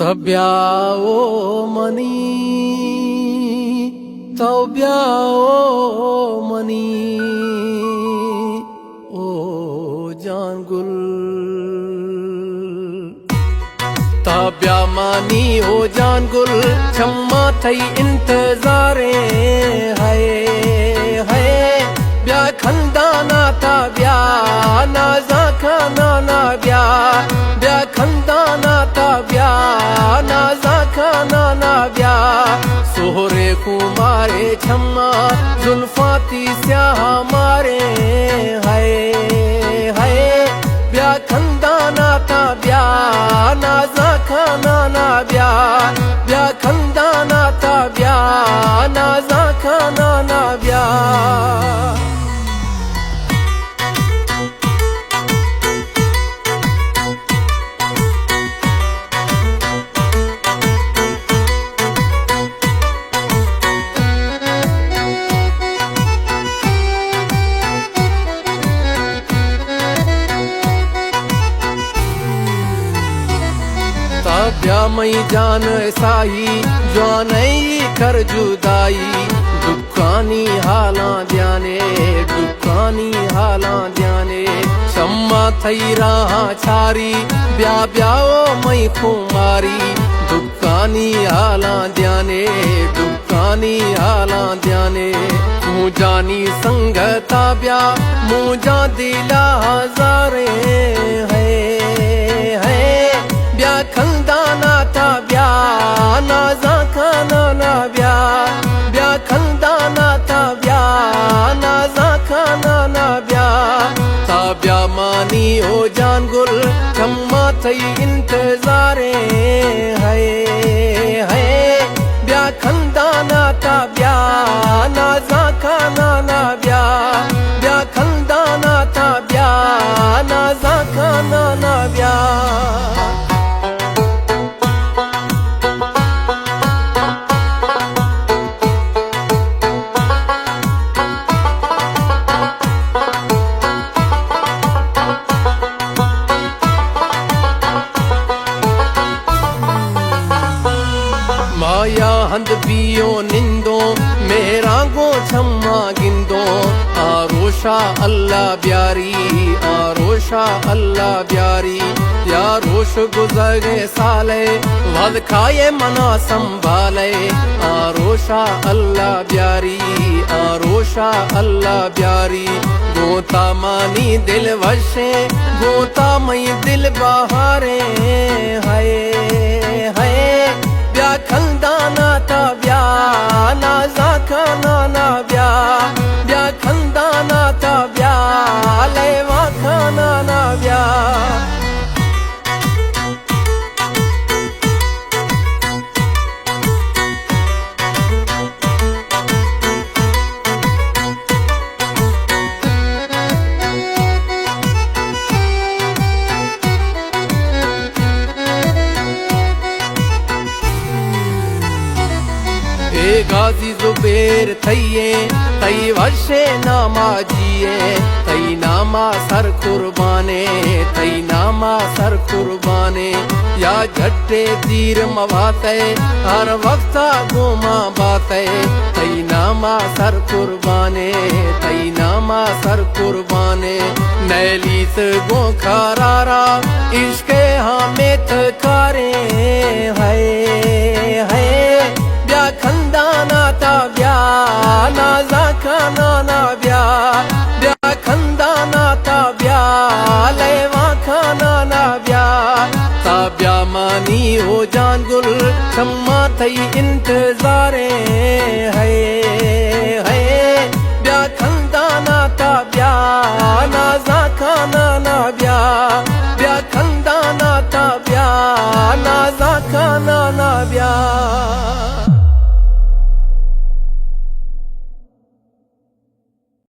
तब्याओ money तब्याओ money ओ जान गुल तब्या मानी ओ जान गुल छम्मा थई इंतजारे हाय हाय ब्या खंदाना तब्या नाजा खाना ना ब्या ब्या खंदाना तब्या नाजा खाना ना ब्या सोहरे कुमारे छम्मा जुल्फाती स्याह मारे हाय हाय ब्या खंदाना तब्या नाजा खाना ना ब्या ब्या खंदाना तब्या नाजा खाना ना ब्या तब्या मई जान साही जानी कर जुदाई दुखानी हाला ध्याने दुखानी हाला ध्याने शम्मा थई रहा छारी ब्या ब्याओ मई खुमारी दुखानी हाला ध्याने दुखानी हाला ध्याने तू जानी संगता ब्या मुझा दिला हजारे है ब्या खंदाना तब्या नाजा खाना ना ब्या ब्या खंदाना तब्या नाजा खाना ना ब्या तब्या मानी ओ जान गुल छम्मा थई इंतजारे हाय हाय ब्या खंदाना तब्या नाजा खाना ना ब्या ब्या खंदाना तब्या नाजा खाना ना ब्या माया हंद पियो निंदो मेरा गो छम्मा गिंदो आरोशा अल्लाह ब्यारी आरोशा अल्लाह ब्यारी या रोश गुजरे साले वद खाए मना संभाले आरोशा अल्लाह ब्यारी आरोशा अल्लाह ब्यारी गोता मानी दिल वशे गोता मई दिल बहारे हाय हाय ब्या खंदाना तब्या नाजा खाना ना ब्या ब्या खंदाना तब्या लेवा खाना ना ब्या गाजी जुबेर थईये तई वशे नामा जिए तई नामा सर कुर्बाने तई नामा सर कुर्बाने या झट्टे तीर मवाते हर वक्त गोमा बाते तई नामा सर कुर्बाने तई नामा सर कुर्बाने नैलीस गो खरारा इश्के हमें कारे हाय हाय ब्या खंदाना तब्या नाजा खाना ना ब्या ब्या खंदाना तब्या लेवा खाना ना ब्या तब्या मानी ओ जान गुल छम्मा थई इंतजारे है